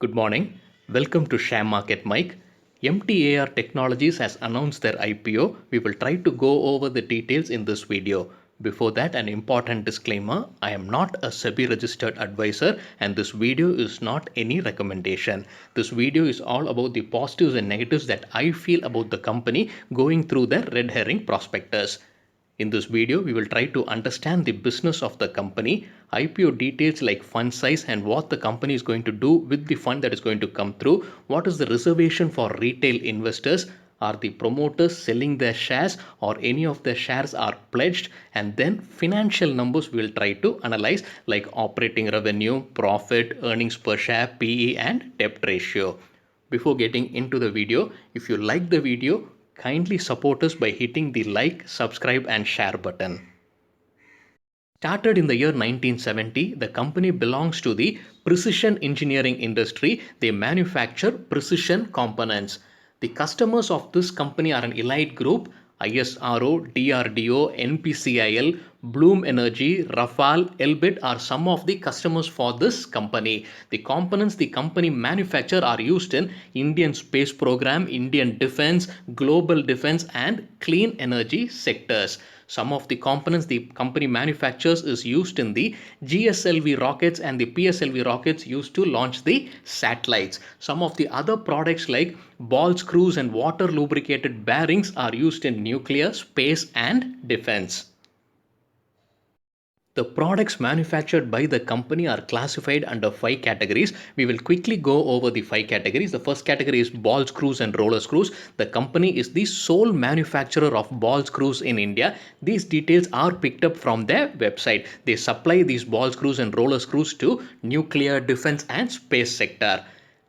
Good morning. Welcome to Share Market Mike. MTAR Technologies has announced their IPO. We will try to go over the details in this video. Before that, an important disclaimer. I am not a SEBI registered advisor and this video is not any recommendation. This video is all about the positives and negatives that I feel about the company going through their red herring prospectus. In this video, we will try to understand the business of the company, IPO details like fund size and what the company is going to do with the fund that is going to come through, what is the reservation for retail investors, are the promoters selling their shares or any of their shares are pledged, and then financial numbers we will try to analyze like operating revenue, profit, earnings per share, PE and debt ratio. Before getting into the video, if you like the video, kindly support us by hitting the like, subscribe and share button. Started in the year 1970, the company belongs to the precision engineering industry. They manufacture precision components. The customers of this company are an elite group: ISRO, DRDO, NPCIL, Bloom Energy, Rafale, Elbit are some of the customers for this company. The components the company manufacture are used in Indian space program, Indian defense, global defense and clean energy sectors. Some of the components the company manufactures is used in the GSLV rockets and the PSLV rockets used to launch the satellites. Some of the other products like ball screws and water lubricated bearings are used in nuclear, space and defense. The products manufactured by the company are classified under 5 categories. We will quickly go over the 5 categories. The first category is ball screws and roller screws. The company is the sole manufacturer of ball screws in India. These details are picked up from their website. They supply these ball screws and roller screws to nuclear, defense and space sector.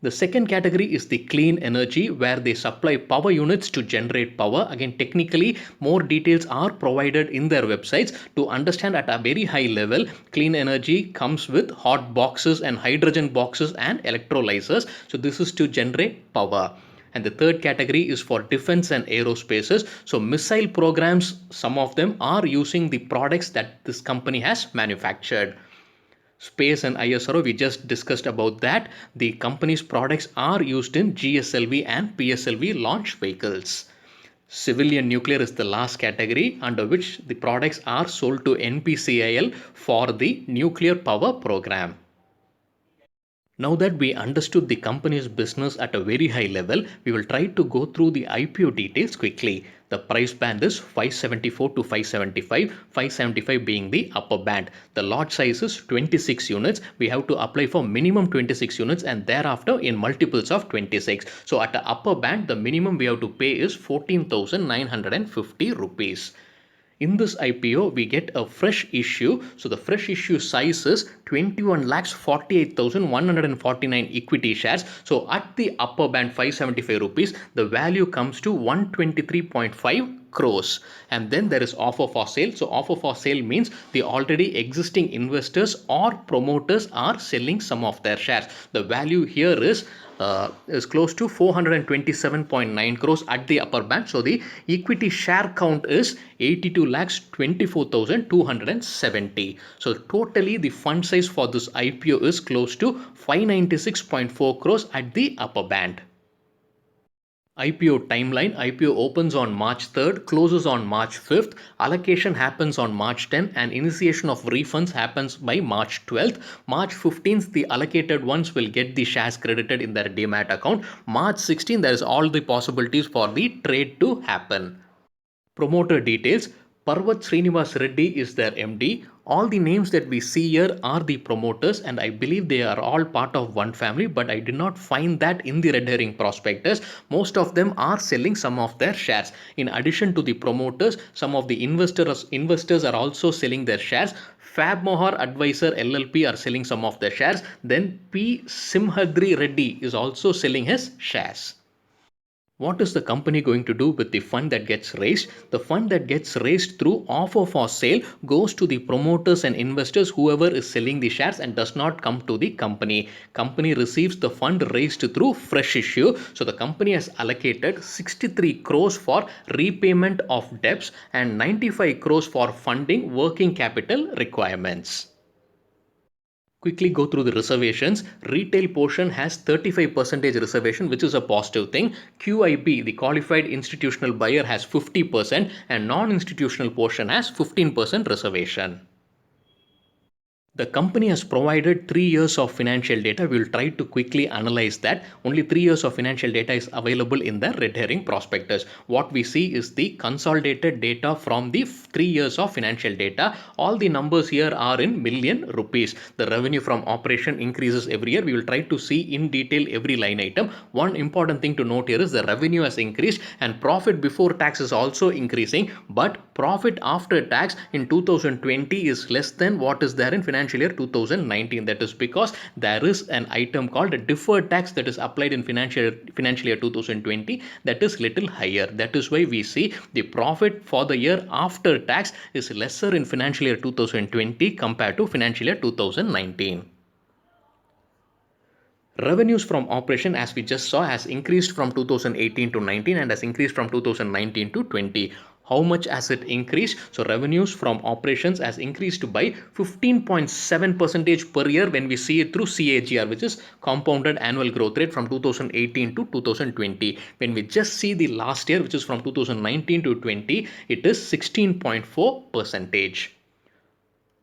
The second category is the clean energy, where they supply power units to generate power. Again, technically, more details are provided in their websites. To understand at a very high level, clean energy comes with hot boxes and hydrogen boxes and electrolyzers. So this is to generate power. And the third category is for defense and aerospaces. So missile programs, some of them are using the products that this company has manufactured. Space and ISRO, we just discussed about that. The company's products are used in GSLV and PSLV launch vehicles. Civilian nuclear is the last category, under which the products are sold to NPCIL for the nuclear power program. Now that we understood the company's business at a very high level, we will try to go through the IPO details quickly. The price band is 574 to 575, 575 being the upper band. The lot size is 26 units. We have to apply for minimum 26 units and thereafter in multiples of 26. So at the upper band, the minimum we have to pay is 14,950 rupees. In this IPO, we get a fresh issue. So the fresh issue size is 21,48,149 equity shares. So at the upper band 575 rupees, the value comes to 123.5 crores. And then there is offer for sale. So offer for sale means the already existing investors or promoters are selling some of their shares. The value here is close to 427.9 crores at the upper band. So the equity share count is 82,24,270. So totally the fund size for this IPO is close to 596.4 crores at the upper band. IPO timeline: IPO opens on March 3rd, closes on March 5th, allocation happens on March 10th, and initiation of refunds happens by March 12th. March 15th, the allocated ones will get the shares credited in their demat account. March 16th, there is all the possibilities for the trade to happen. Promoter details: Parvat Srinivas Reddy is their MD. All the names that we see here are the promoters, and I believe they are all part of one family, but I did not find that in the red herring prospectus. Most of them are selling some of their shares. In addition to the promoters, some of the investors are also selling their shares. Fab Mohar Advisor LLP are selling some of their shares. Then P. Simhadri Reddy is also selling his shares. What is the company going to do with the fund that gets raised? The fund that gets raised through offer for sale goes to the promoters and investors, whoever is selling the shares, and does not come to the company. Company receives the fund raised through fresh issue. So the company has allocated 63 crores for repayment of debts and 95 crores for funding working capital requirements. Quickly go through the reservations. Retail portion has 35% reservation, which is a positive thing. QIB, the qualified institutional buyer, has 50% and non-institutional portion has 15% reservation. The company has provided 3 years of financial data. We will try to quickly analyze that. Only 3 years of financial data is available in the red herring prospectus. What we see is the consolidated data from the 3 years of financial data. All the numbers here are in million rupees. The revenue from operation increases every year. We will try to see in detail every line item. One important thing to note here is the revenue has increased and profit before tax is also increasing, but profit after tax in 2020 is less than what is there in financial year 2019. That is because there is an item called a deferred tax that is applied in financial year 2020 that is little higher. That is why we see the profit for the year after tax is lesser in financial year 2020 compared to financial year 2019. Revenues from operation, as we just saw, has increased from 2018 to 19 and has increased from 2019 to 20. How much has it increased? So revenues from operations has increased by 15.7% per year when we see it through CAGR, which is compounded annual growth rate from 2018 to 2020. When we just see the last year, which is from 2019 to 20, it is 16.4%.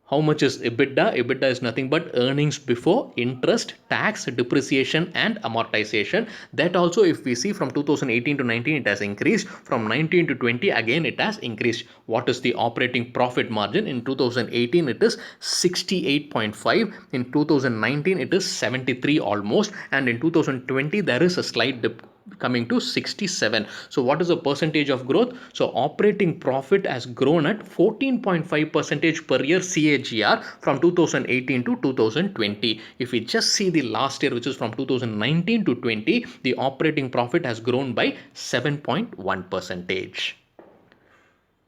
How much is EBITDA? EBITDA is nothing but earnings before interest, tax, depreciation and amortization. That also, if we see from 2018 to 19, it has increased. From 19 to 20, again it has increased. What is the operating profit margin? In 2018, it is 68.5. In 2019, it is 73 almost. And in 2020, there is a slight dip coming to 67. So what is the percentage of growth? So operating profit has grown at 14.5% per year CAGR from 2018 to 2020. If we just see the last year, which is from 2019 to 20, the operating profit has grown by 7.1%.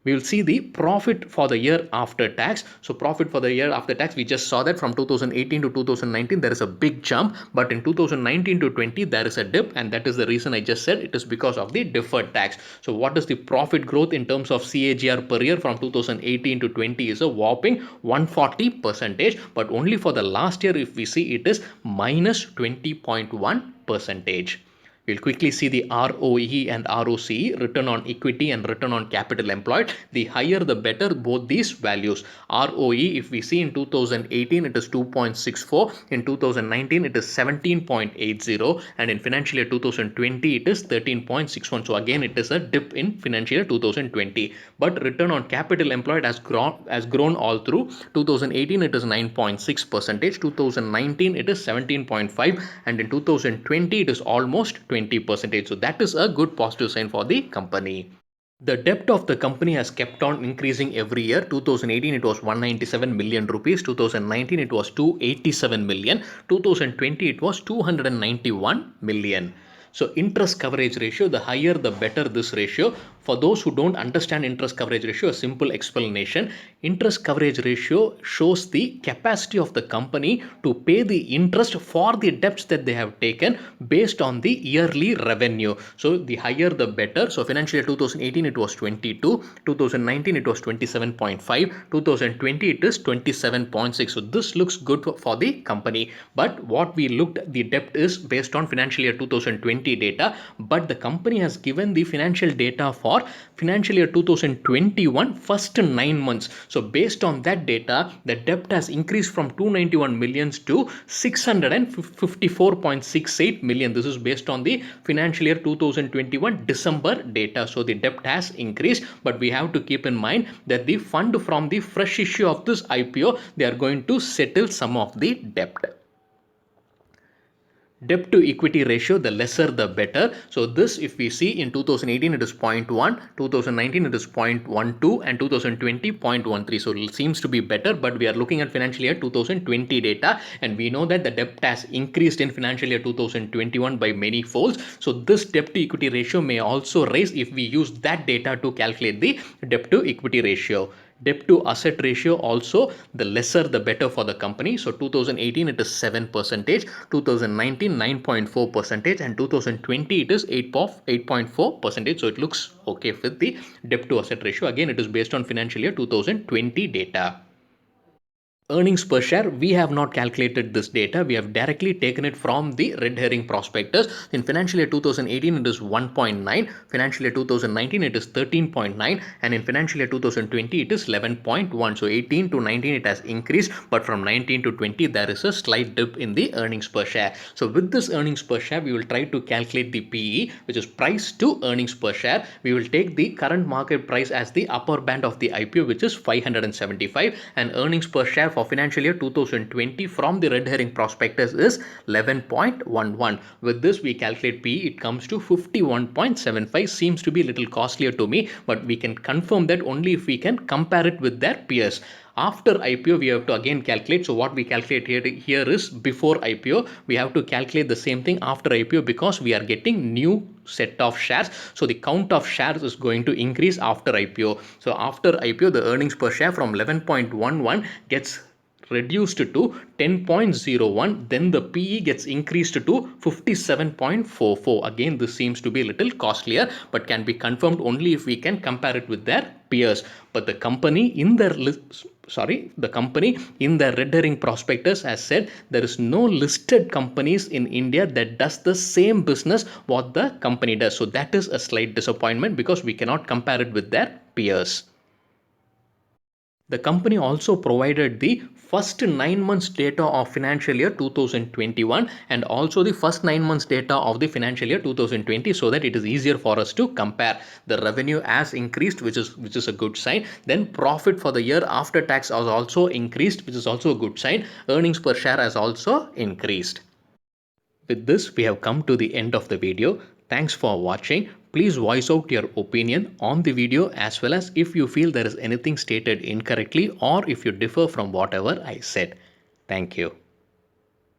We will see the profit for the year after tax. So profit for the year after tax, we just saw that from 2018 to 2019 there is a big jump, but in 2019 to 20 there is a dip, and that is the reason I just said it is because of the deferred tax. So what is the profit growth in terms of CAGR per year from 2018 to 20 is a whopping 140%, but only for the last year if we see it is minus 20.1%. We'll quickly see the ROE and ROCE, return on equity and return on capital employed. The higher the better, both these values. ROE, if we see in 2018 it is 2.64, in 2019 it is 17.80, and in financial year 2020 it is 13.61. So again it is a dip in financial year 2020. But return on capital employed has grown all through. 2018 it is 9.6%, 2019 it is 17.5, and in 2020 it is almost 20%. So that is a good positive sign for the company. The debt of the company has kept on increasing every year. 2018 it was 197 million rupees, 2019 it was 287 million, 2020 it was 291 million. So interest coverage ratio, the higher the better this ratio. For those who don't understand interest coverage ratio, a simple explanation. Interest coverage ratio shows the capacity of the company to pay the interest for the debts that they have taken based on the yearly revenue. So the higher the better. So financial year 2018 it was 22, 2019 it was 27.5, 2020 it is 27.6. So this looks good for the company. But what we looked, the debt is based on financial year 2020 data, but the company has given the financial data for financial year 2021 first 9 months. So based on that data, the debt has increased from 291 millions to 654.68 million. This is based on the financial year 2021 December data. So the debt has increased, but we have to keep in mind that the fund from the fresh issue of this IPO, they are going to settle some of the debt. Debt to equity ratio, the lesser the better. So this, if we see in 2018 it is 0.1, 2019 it is 0.12, and 2020 0.13. So it seems to be better, but we are looking at financial year 2020 data, and we know that the debt has increased in financial year 2021 by many folds. So this debt to equity ratio may also rise if we use that data to calculate the debt to equity ratio. Debt to asset ratio also, the lesser the better for the company. So 2018 it is 7%, 2019 9.4%, and 2020 it is 8.4%. So it looks okay with the debt to asset ratio. Again, it is based on financial year 2020 data. Earnings per share, we have not calculated this data. We have directly taken it from the red herring prospectus. In financial year 2018, it is 1.9. Financial year 2019, it is 13.9. And in financial year 2020, it is 11.1. So 18 to 19, it has increased. But from 19 to 20, there is a slight dip in the earnings per share. So with this earnings per share, we will try to calculate the PE, which is price to earnings per share. We will take the current market price as the upper band of the IPO, which is 575, and earnings per share for financial year 2020 from the red herring prospectus is 11.11. With this, we calculate PE, it comes to 51.75. Seems to be a little costlier to me, but we can confirm that only if we can compare it with their peers. After IPO, we have to again calculate. So what we calculate here is before IPO. We have to calculate the same thing after IPO because we are getting new set of shares. So the count of shares is going to increase after IPO. So after IPO, the earnings per share from 11.11 gets reduced to 10.01. Then the PE gets increased to 57.44. Again, this seems to be a little costlier, but can be confirmed only if we can compare it with their peers. But the company in their red herring prospectus has said there is no listed companies in India that does the same business what the company does. So that is a slight disappointment because we cannot compare it with their peers. The company also provided the first 9 months data of financial year 2021 and also the first 9 months data of the financial year 2020 so that it is easier for us to compare. The revenue has increased, which is a good sign. Then profit for the year after tax has also increased, which is also a good sign. Earnings per share has also increased. With this, we have come to the end of the video. Thanks for watching. Please voice out your opinion on the video as well as if you feel there is anything stated incorrectly or if you differ from whatever I said. Thank you.